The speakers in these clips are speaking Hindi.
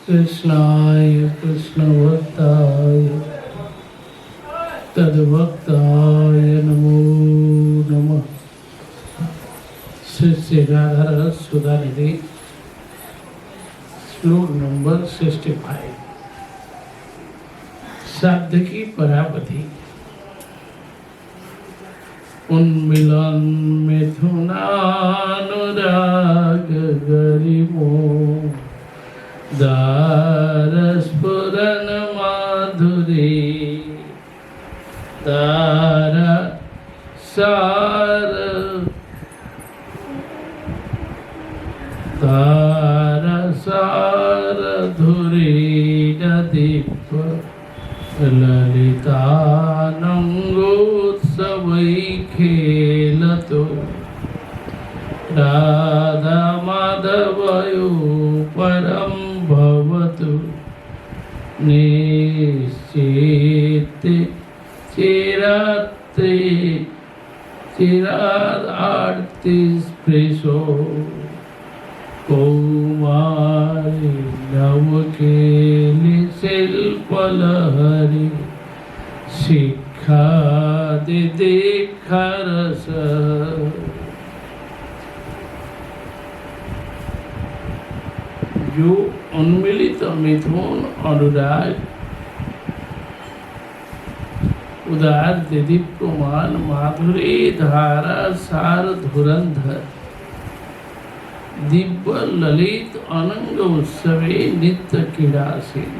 कृष्णाय कृष्णभक्ताय तद्भक्ताय नमो नमः। श्री श्री राधा रस सुधा निधि श्लोक नंबर 65। शब्द की परावधि। उन्मिलन मिथुनानुराग गरिमो दारस्फुरन माधुरी दारा सार दारा सार धुरी दीप ललितानंगोत्सवै खेलतो राधा माधवयो परम भवतु निश्चिते चिराते चिरार्ति स्पृशो कौमारी नवकेली शिल्पलहरी शिक्षा दिदीक्षरस। जो उन्मिलित मिथुन अनुराग उदार दिदीप्यमान माधुरी धारा सार धुरंधर दिव्य ललित अनंग उत्सवे नित्य क्रीड़ासीन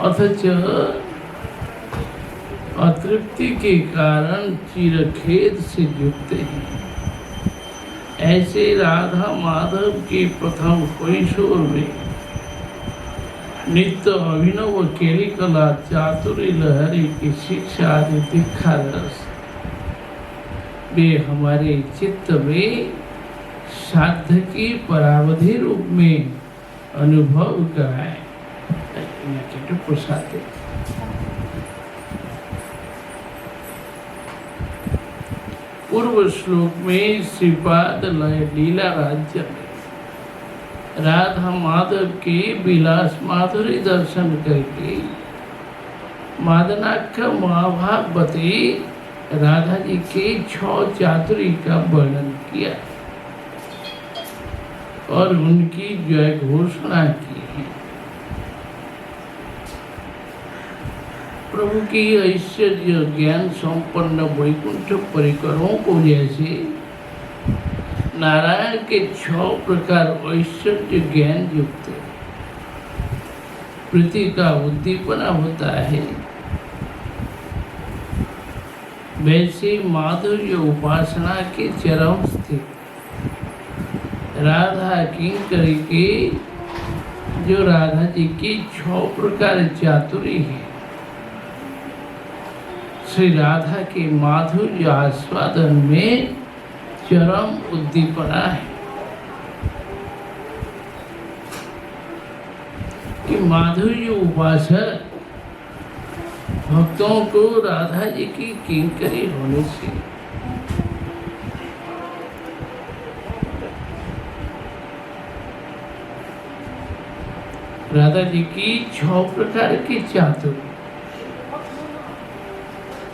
अथच अतृप्ति के कारण चिरखेद से युक्त हैं। ऐसे राधा माधव के प्रथम कैशोर में नित्य अभिनव केली कला चातुरी लहरी की शिक्षा आदि दीक्षा रस वे हमारे चित्त में साध्य की परावधि रूप में अनुभव कराए। प्रसाद पूर्व श्लोक में श्रीपाद लय लीला राज्य में राधा माधव के विलास माधुरी दर्शन करके मादनाख्य महाभागवती राधा जी के 6 चातुरी का वर्णन किया और उनकी जय घोषणा की है। प्रभु की ऐश्वर्य ज्ञान संपन्न वैकुंठ परिकरों को जैसे नारायण के 6 प्रकार ऐश्वर्य ज्ञान युक्त प्रीति का उद्दीपना होता है, वैसे माधुर्य उपासना के चरम स्थित राधा किंकरी के जो राधा जी की 6 प्रकार चातुरी है, श्री राधा के माधुर्य आस्वादन में चरम उद्दीपना है कि माधुर्य उपासक भक्तों को राधा जी की किंकरी होने से राधा जी की 6 प्रकार की चातुरी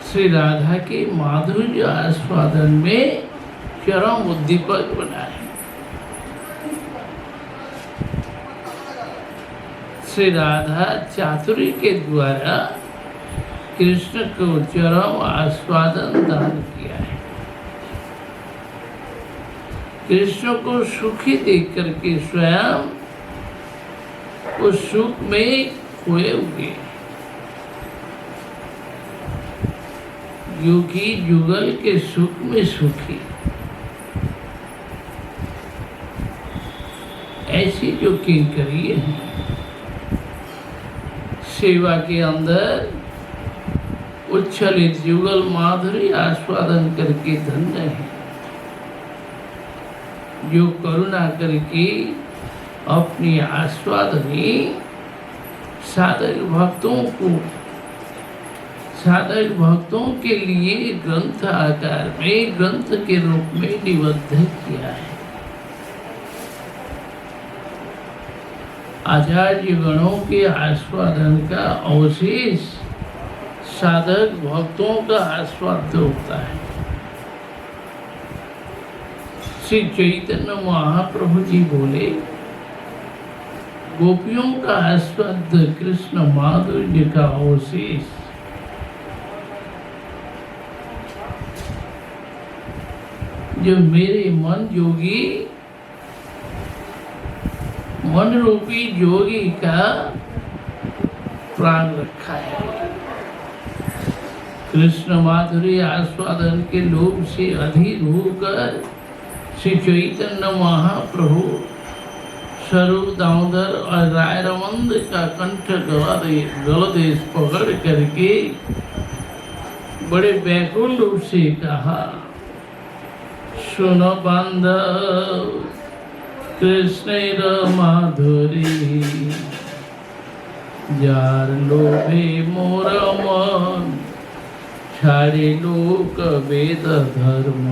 श्री राधा के माधुर्य आस्वादन में चरम उद्दीपक बना है। श्री राधा चातुरी के द्वारा कृष्ण को चरम आस्वादन दान किया है। कृष्ण को सुखी देख करके स्वयं उस सुख में खोए हुए योगी युगल के सुख में सुखी ऐसी जो किंकरी है सेवा के अंदर उच्छलित युगल माधुरी आस्वादन करके धन्य है, जो करुणा करके अपनी आस्वादनी साधक भक्तों के लिए ग्रंथ आकार में ग्रंथ के रूप में निबद्ध किया है। आचार्य गणों के आस्वादन का अवशेष साधक भक्तों का आस्वाद्य होता है। श्री चैतन्य महाप्रभु जी बोले, गोपियों का आस्वाद्य कृष्ण माधुर्य का अवशेष जो मेरे मन जोगी, मन रूपी जोगी का प्राण रखा है। कृष्ण माधुर्य आस्वादन के लोभ से अधीर होकर श्री चैतन्य महाप्रभु स्वरूप दामोदर और राय रमंद का कंठ गलदेश पकड़ करके बड़े व्याकुल रूप से कहा, सुनो बांधव कृष्ण माधुरी, जार लोभे मोर मन, छाड़ी लोक वेद धर्म,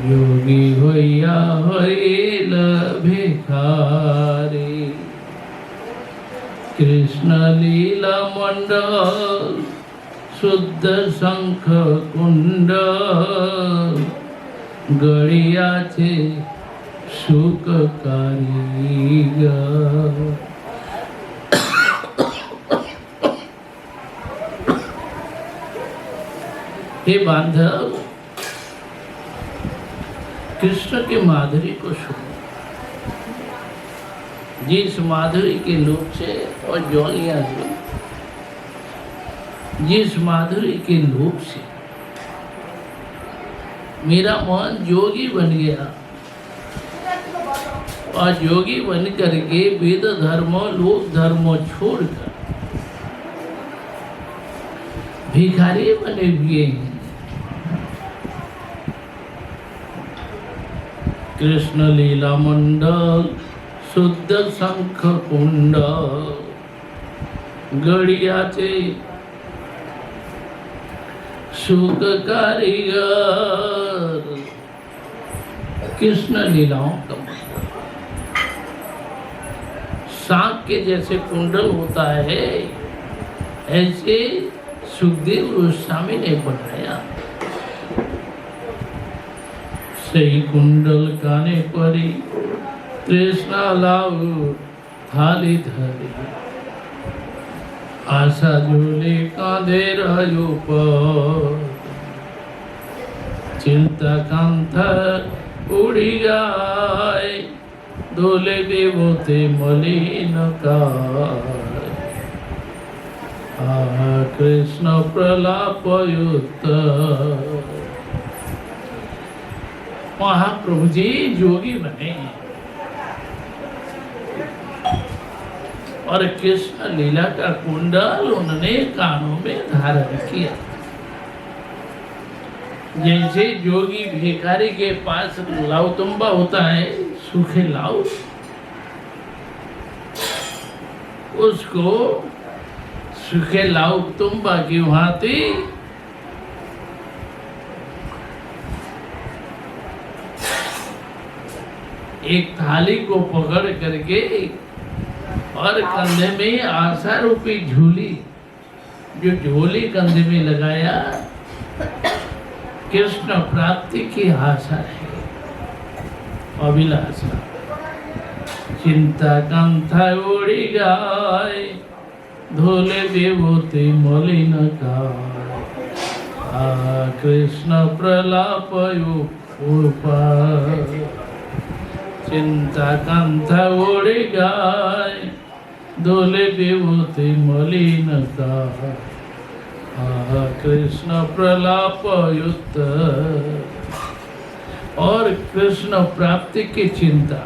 योगी होया होइल भिखारी। कृष्ण लीला मंडल शुद्ध शंख कुंड, गड़ियाचे सुख कारीगर। हे बांधव, कृष्ण के माधुरी को सुनो। जिस माधुरी के लोभ से और ज्वालियां से, जिस माधुरी के लोभ से मेरा मन जोगी बन गया और योगी बन करके वेद धर्म लोक धर्म छोड़कर भिखारी बने हुए हैं। कृष्ण लीला मंडल शुद्ध शंख कुंड, गड़ियाचे सुख कारीगर। कृष्ण लीलाओं का मतलब सांप के जैसे कुंडल होता है, ऐसे सुखदेव गोस्वामी ने बनाया। सही कुंडल काने परी, तृष्णा लाऊ थाली धरी, आशा झूले कांधे रहो पर, चिंता कांथा उड़ी गाय, दोले देवते मलिन काय। कृष्ण प्रलाप युक्त। महाप्रभु जी जोगी बने और कृष्ण लीला का कुंडल उन्होंने कानों में धारण किया। जैसे जोगी भिखारी के पास लाउतुम्बा होता है, सूखे लाउ, उसको सूखे लाउतुम्बा की भांति एक थाली को पकड़ करके और कंधे में आशा रूपी झोली, जो झोली कंधे में लगाया, कृष्ण प्राप्ति की आशा है, अभिलाषा। चिंता कंथा उड़ी गाय, धोले देवते मलिन काय। कृष्ण प्रलाप चिंता कंथा उड़ी गाय, धोले देवते मलिन काय। कृष्ण प्रलाप युक्त। और कृष्ण प्राप्ति की चिंता,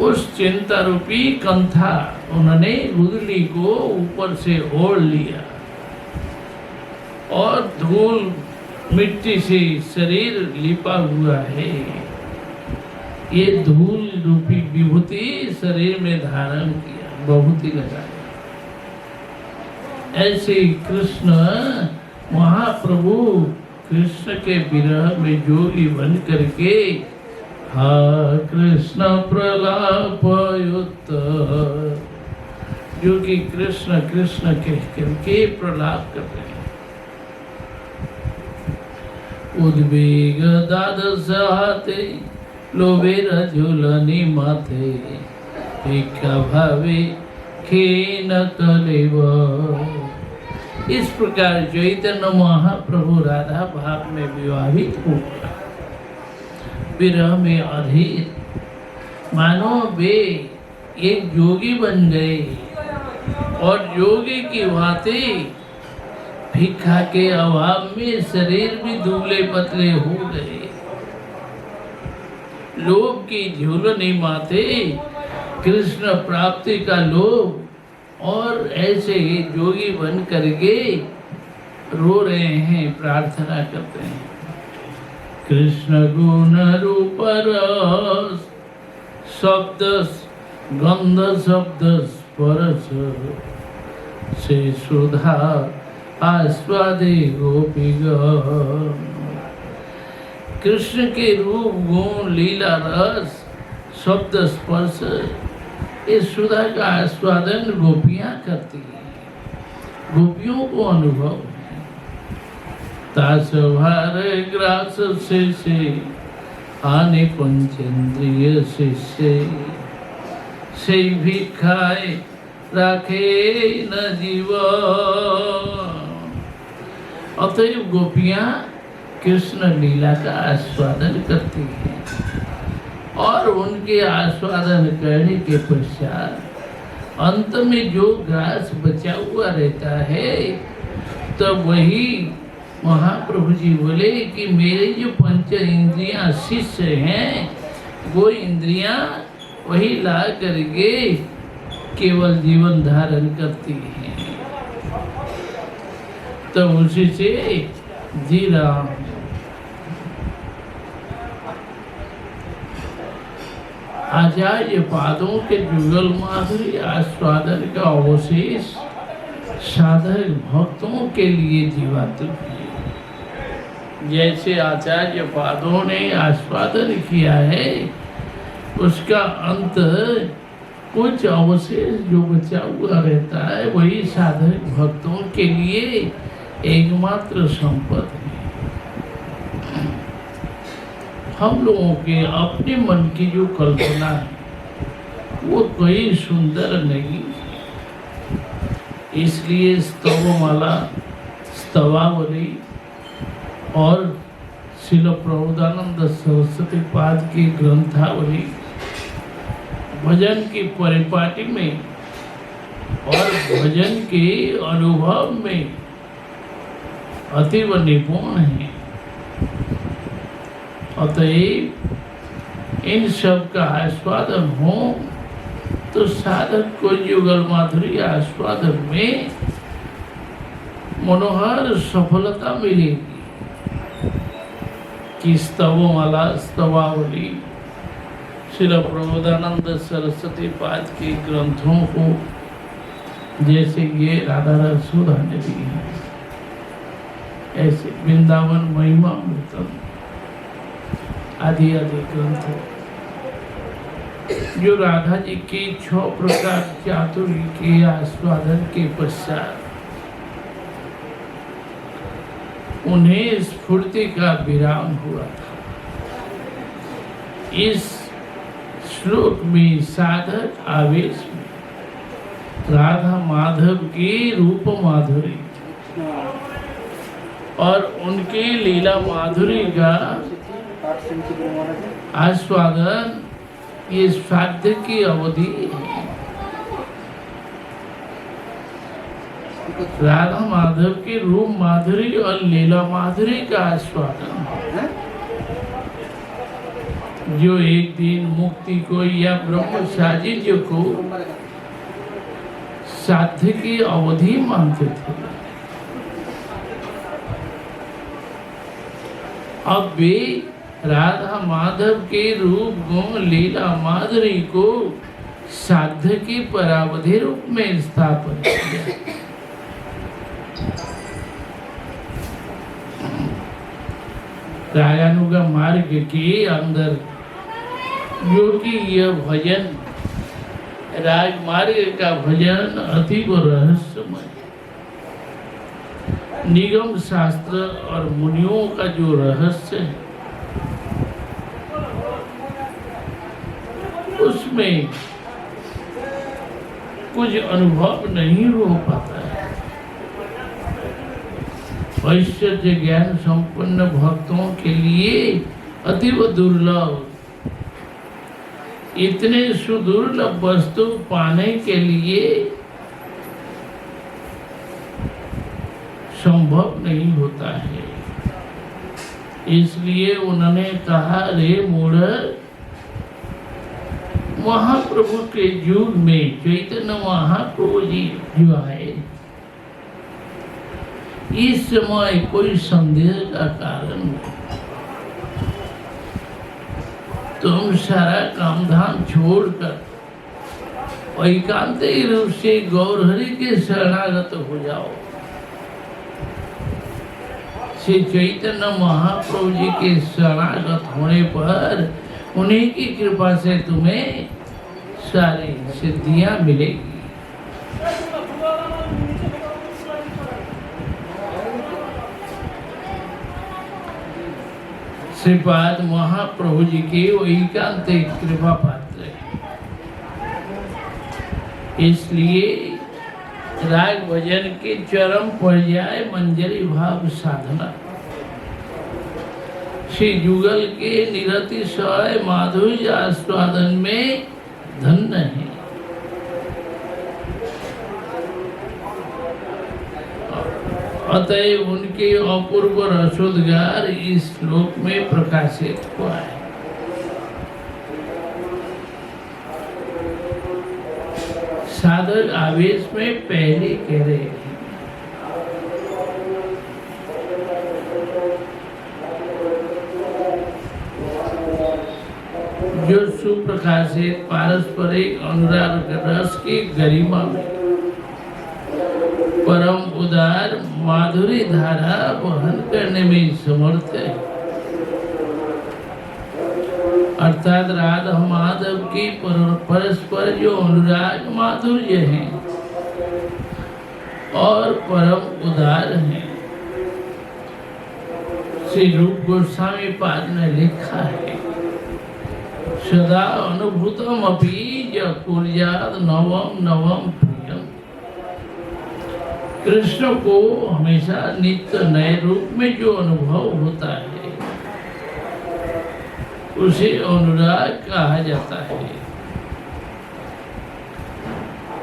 उस चिंता रूपी कंथा उन्होंने गुदली को ऊपर से ओढ़ लिया और धूल मिट्टी से शरीर लिपा हुआ है। ये धूल रूपी विभूति शरीर में धारण किया, विभूति लगाया। ऐसे कृष्ण महाप्रभु कृष्ण के विरह में जोगी बन करके हा कृष्ण प्रलापयुक्त, जो कि कृष्ण कृष्ण कह करके प्रलाप कर रहे हैं। उद्वेग दादस हाथे लोभेर झूलनी माथे, भिक्षा भावे खेन कलेव। इस प्रकार चैतन्य महाप्रभु राधा भाव में विवाहित हो गया, विरह में अधीर, मानो वे एक जोगी बन गए और जोगी की भांति भिक्षा के अभाव में शरीर भी दुबले पतले हो गए। लोभ की झूलनी माथे, कृष्ण प्राप्ति का लोभ, और ऐसे ही जोगी बन करके रो रहे हैं, प्रार्थना करते हैं। कृष्ण गुण रूप रस शब्द गंध शब्द स्पर्श, से सुधा आस्वादे गोपीगण। कृष्ण के रूप गुण लीला रस शब्द स्पर्श, इस सुधा का आस्वादन गोपियां करती हैं, गोपियों को अनुभव है। तास भार ग्रास से आने पंचेंद्रिय से भी खाए राखे न जीवन। अतएव गोपियां कृष्ण लीला का आस्वादन करती हैं, और उनके आस्वादन करने के पश्चात अंत में जो ग्रास बचा हुआ रहता है, तो वही महाप्रभु जी बोले कि मेरे जो पंच इंद्रियां शिष्य हैं, वो इंद्रियां वही ला करके केवल जीवन धारण करती हैं, तो उसी से जी रहा हूं। आचार्य पादों के जुगल माधुरी आस्वादन का अवशेष साधक भक्तों के लिए जीवात्म है। जैसे आचार्य पादों ने आस्वादन किया है, उसका अंत कुछ अवशेष जो बचा हुआ रहता है, वही साधक भक्तों के लिए एकमात्र संपत्ति है। हम लोगों के अपने मन की जो कल्पना है, वो कोई सुंदर नहीं, इसलिए स्तवमाला, स्तवावली और श्रील प्रबोधानंद सरस्वती पाद की ग्रंथावली भजन की परिपाटी में और भजन के अनुभव में अतीव निपुण है। अतएव इन सब का आस्वादन हो तो साधक को युगल माधुरी आस्वादन में मनोहर सफलता मिलेगी। कि स्तवमाला, स्तवावली, श्रील प्रबोधानंद सरस्वती पाद के ग्रंथों को जैसे ये राधा रसोदा ने दी है, ऐसे वृंदावन महिमा अमृतम आदि आदि ग्रंथ जो राधा जी के 6 प्रकार चातुर्य के आस्वादन के पश्चात उन्हें स्फूर्ति का विराम हुआ था। इस श्लोक में साधक आवेश में राधा माधव की रूप माधुरी और उनके लीला माधुरी का आस्वादन, ये साध्य की अवधि है। राधा माधव के रूप माधुरी और लीला माधुरी का आस्वादन जो एक दिन मुक्ति को या ब्रह्म साजिद्य को साध्य की अवधि मानते थे, अब वे राधा माधव के रूप गुण लीला माधुरी को साध्य की परावधि रूप में स्थापन किया। रागानुगा मार्ग के अंदर जो कि यह भजन राजमार्ग का भजन अतीव रहस्यमय, निगम शास्त्र और मुनियों का जो रहस्य है उसमें कुछ अनुभव नहीं हो पाता है। ऐश्वर्य ज्ञान संपन्न भक्तों के लिए अतीव दुर्लभ, इतने सुदुर्लभ वस्तु पाने के लिए संभव नहीं होता है। इसलिए उन्होंने कहा, रे मूढ़, महाप्रभु के युग में चैतन्य महाप्रभु जी जो आए, इस समय कोई संदेह का कारण नहीं। तुम सारा काम धाम छोड़कर एकांतिक रूप से गौरहरि के शरणागत हो जाओ। श्री चैतन्य महाप्रभु जी के शरणागत होने पर उन्हीं की कृपा से तुम्हें सारी सिद्धियां मिलेगी। श्रीपाद महाप्रभु जी के एकांतिक कृपा पात्र है। इसलिए राग भजन के चरम पर्याय मंजरी भाव साधना, श्री जुगल के निरतिशय माधुर्य आस्वादन में धन्य है। अतएव उनके अपूर्व रसोद्गार इस श्लोक में प्रकाशित हुआ है। साधक आवेश में पहले कह रहे हैं, जो सुप्रकाशित पारस्परिक अनुराग रस की गरिमा में परम उदार माधुरी धारा वहन करने में समर्थ है, अर्थात राधा माधव की परस्पर जो अनुराग माधुर्य है और परम उदार है। श्री रूप गोस्वामी पाद ने लिखा है, सदा अनुभूतम अपि कुर्याद नवम नवम प्रियम। कृष्ण को हमेशा नित्य नए रूप में जो अनुभव होता है उसे अनुराग कहा जाता है।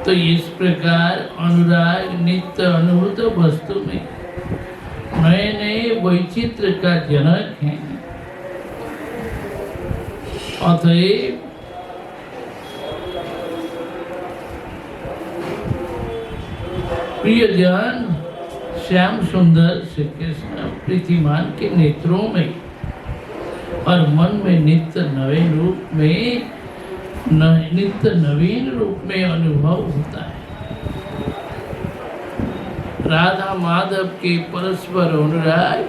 तो इस प्रकार अनुराग नित्य अनुभूत वस्तु में नए नए वैचित्र का जनक है। अतएव प्रियजन श्याम सुंदर श्री कृष्ण प्रीतिमान के नेत्रों में और मन में नित्य नवीन रूप में अनुभव होता है। राधा माधव के परस्पर अनुराग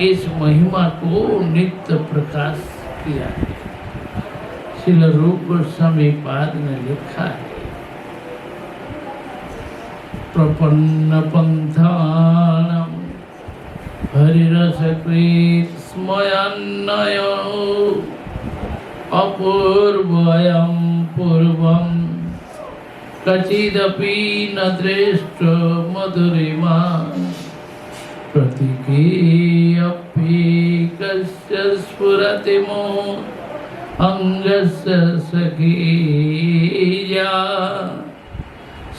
इस महिमा को नित्य प्रकाश किया है। श्रील रूप गोस्वामी पाद ने लिखा है, प्रपन्न पंथानम हरिरसकृत स्मयन्नयो अपूर्वयं पूर्वं कचिदपि न दृष्ट मधुरिमा प्रतीके अपि कस्य स्फुरति मो अंगस्य सखीया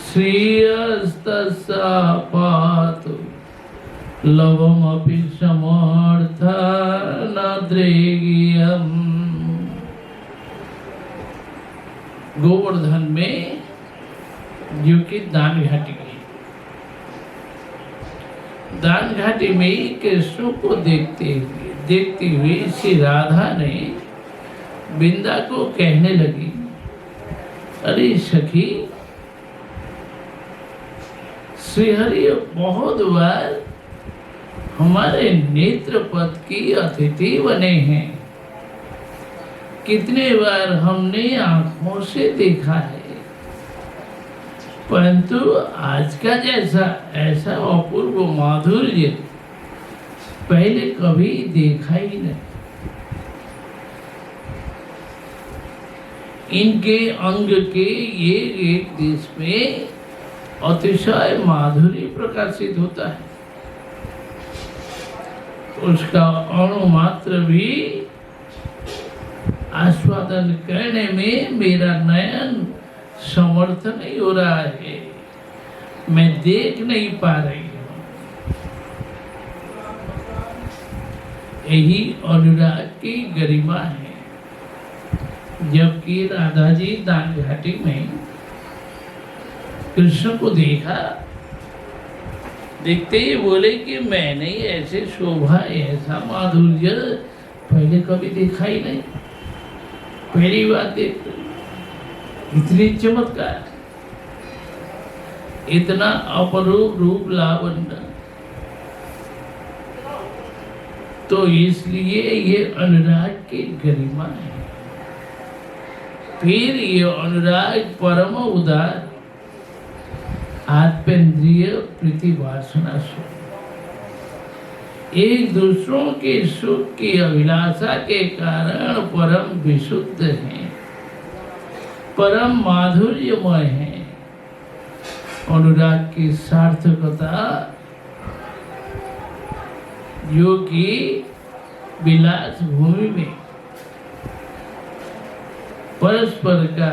श्रियस्तस्या पातु लवमपि समर्थ नद्रेगियम्। गोवर्धन में जो कि दान घाटी है, दान घाटी में कृष्ण को देखते हुए श्री राधा ने बिंदा को कहने लगी, अरे सखी, श्रीहरि बहुत बार हमारे नेत्र पथ की अतिथि बने हैं कितने बार हमने आंखों से देखा है, परंतु आज का जैसा ऐसा अपूर्व माधुर्य पहले कभी देखा ही नहीं। इनके अंग के ये एक देश में अतिशय माधुर्य प्रकाशित होता है, उसका अणु मात्र भी आस्वादन करने में मेरा नयन समर्थ नहीं हो रहा है, मैं देख नहीं पा रही हूँ। यही अनुराग की गरिमा है। जबकि राधा जी दान घाटी में कृष्ण को देखा, देखते ही बोले कि मैंने ऐसे शोभा ऐसा माधुर्य पहले कभी देखा ही नहीं, पहली बार देख रही, इतनी चमत्कार, इतना अपरूप रूप लावण्य। तो इसलिए ये अनुराग की गरिमा है। फिर ये अनुराग परम उदार आत्मेंद्रिय प्रीति वासना सुख, एक दूसरों के सुख की अभिलाषा के कारण परम विशुद्ध हैं, परम माधुर्यमय है। अनुराग की सार्थकता जो कि विलास भूमि में परस्पर का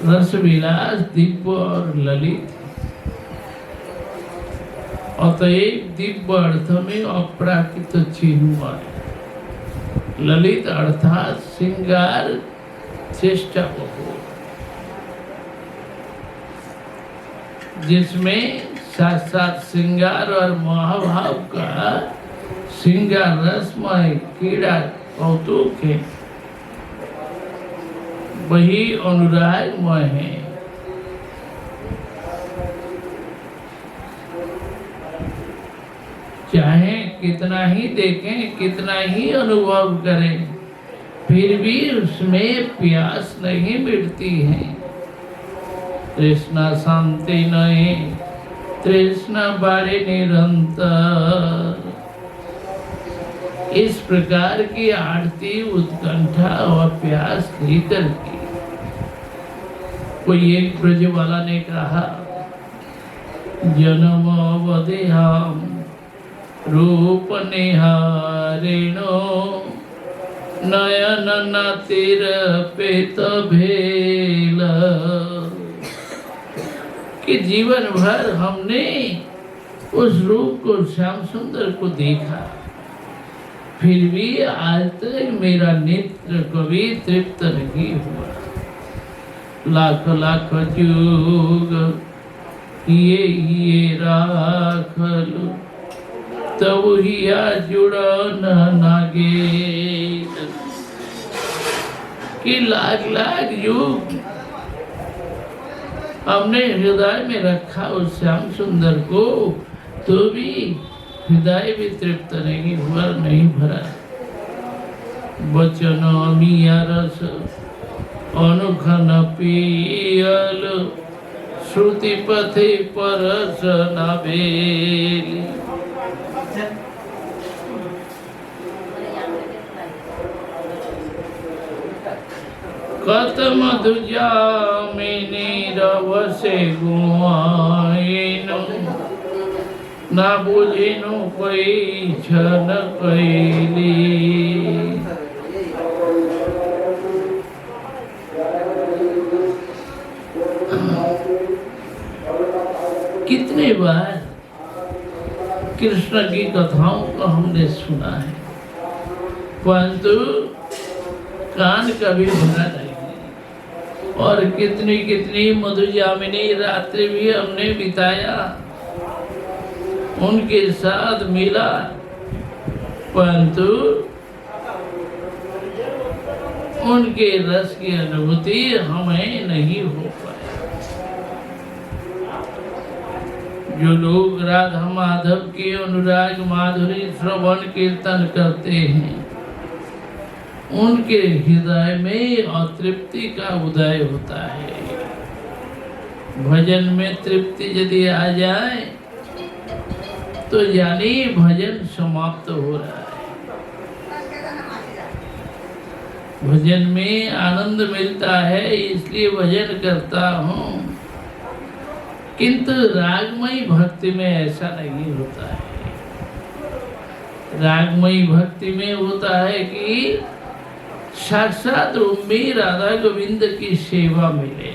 रस विलास दिव्य और ललित, अतएव दिव्य अर्थ में अपराकृत चिन्ह है। ललित अर्थात श्रृंगार चेष्टा बहु, जिसमें साथ साथ श्रृंगार और महाभाव का श्रृंगार रसमय क्रीड़ा कौतुक है, वही अनुरागमय है। चाहे कितना ही देखें, कितना ही अनुभव करें, फिर भी उसमें प्यास नहीं मिटती है। तृष्णा शांति नहीं, तृष्णा बारे निरंतर। इस प्रकार की आरती उत्कंठा और प्यास लेकर के कोई एक ब्रज वाला ने कहा, जन्म अवदेहम रूप निहारिणो नयन नातिर पेत भेल, कि जीवन भर हमने उस रूप को, श्याम सुंदर को देखा, फिर भी आज तक मेरा नेत्र कभी तृप्त नहीं हुआ। लाख लाख जुग ये राखलु तब हिया जुड़न नागे, कि लाख लाख युग हमने हृदय में रखा उस श्याम सुंदर को, तो भी हृदय भी तृप्त नहीं हुआ, नहीं भरा। वचन मिया रस अनुखन पियल, श्रुति पथे परस नबेली। कत मधु जामिनी रवसे गुआइनु, ना बुझिनु कोई छन कैली। कितने बार कृष्ण की कथाओं को हमने सुना है, परंतु कान कभी भरा नहीं। और कितनी कितनी मधुजामिनी रात्रि भी हमने बिताया, उनके साथ मिला, परंतु उनके रस की अनुभूति हमें नहीं हो पाई। जो लोग राधा माधव के अनुराग माधुरी श्रवण कीर्तन करते हैं, उनके हृदय में अतृप्ति का उदय होता है। भजन में तृप्ति यदि आ जाए तो यानी भजन समाप्त हो रहा है। भजन में आनंद मिलता है इसलिए भजन करता हूँ, किंतु रागमयी भक्ति में ऐसा नहीं होता है। रागमयी भक्ति में होता है कि साक्षात रूप में राधा गोविंद की सेवा मिले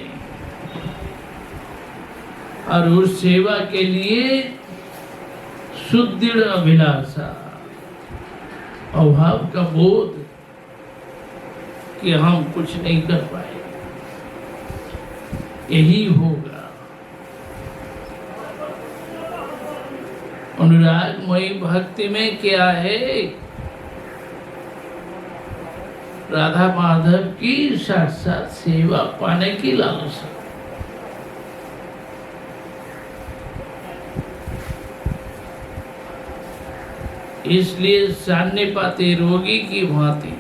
और उस सेवा के लिए सुदृढ़ अभिलाषा, अभाव का बोध कि हम कुछ नहीं कर पाए, यही होगा। अनुरागमयी भक्ति में क्या है? राधा माधव की साक्षात सेवा पाने की लालसा। इसलिए सान्य पाते रोगी की भांति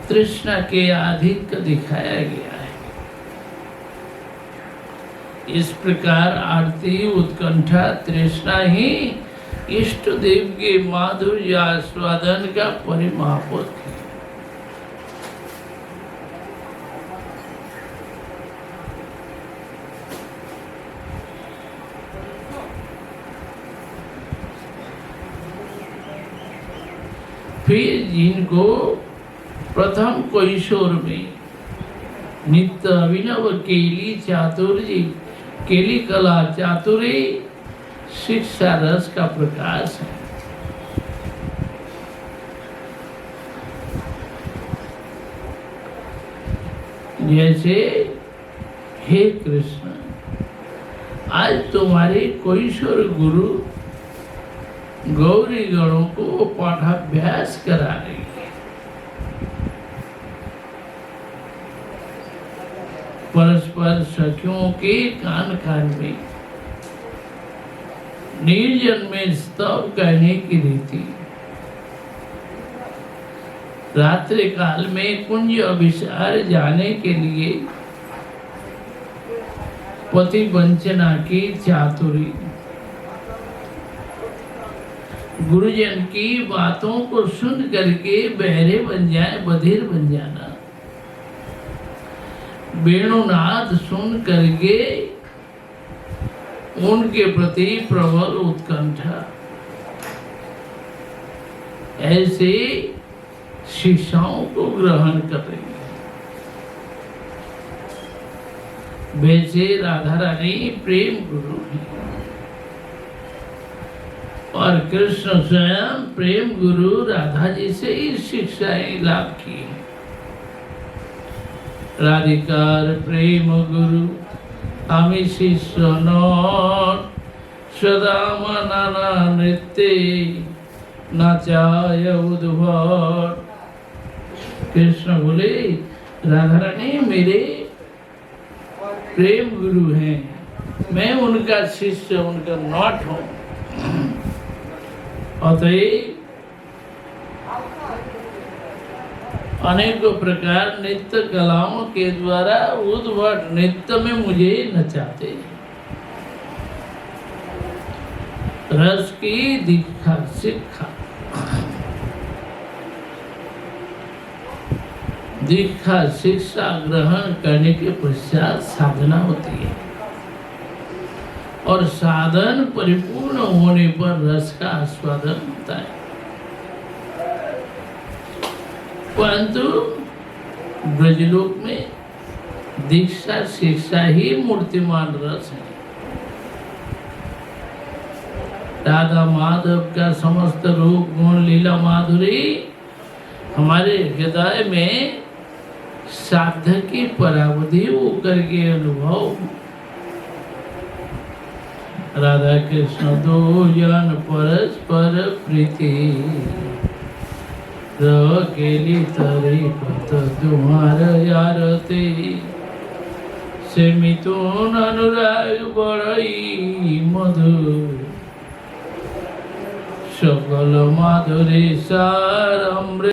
तृष्णा के अधिक दिखाया गया है। इस प्रकार आरती उत्कंठा तृष्णा ही इष्ट देव के माधुर्य आस्वादन का परिमापक है। फिर जिनको प्रथम कैशोर में नित्य अभिनव केली चातुर्य केली कला चातुर्य शिक्षा रस का प्रकाश है। जैसे हे कृष्ण, आज तुम्हारे कैशोर गुरु गौरी गणों को पाठाभ्यास करा रही है। परस्पर सखियों के कान कान में निर्जन में स्तव कहने की रीति, रात्रि काल में कुंज अभिसार जाने के लिए पति वंचना की चातुरी, गुरुजन की बातों को सुन करके बहरे बन जाए, बधिर बन जाना, वेणुनाद सुन करके उनके प्रति प्रबल उत्कंठा, ऐसे शिक्षाओं को ग्रहण कर रही है। वैसे राधा रानी प्रेम गुरु है और कृष्ण स्वयं प्रेम गुरु राधा जी से ही शिक्षाएं लाभ की है। राधिकार प्रेम गुरु আমি শিষ্য নট সদা নানা নৃত্যে नाचाय उद्भट। कृष्ण बोले राधा रानी मेरे प्रेम गुरु हैं, मैं उनका शिष्य, उनका नॉट हूँ। अतएव अनेकों प्रकार नृत्य कलाओं के द्वारा उद्भट नृत्य में मुझे नचाते हैं। रस की दीक्षा शिक्षा, दीक्षा शिक्षा ग्रहण करने के पश्चात साधना होती है और साधन परिपूर्ण होने पर रस का आस्वादन होता है। परंतु ब्रजलोक में दीक्षा शिक्षा ही मूर्तिमान रस है। राधा माधव का समस्त रूप गुण लीला माधुरी हमारे हृदय में साध्य की परावधि होकर के अनुभव। राधा कृष्ण दो जन परस्पर प्रीति केली तरी पत तुम्हार यारते से मिथुन अनुराग बड़ई मधुर सकल माधुरी सार अमृत।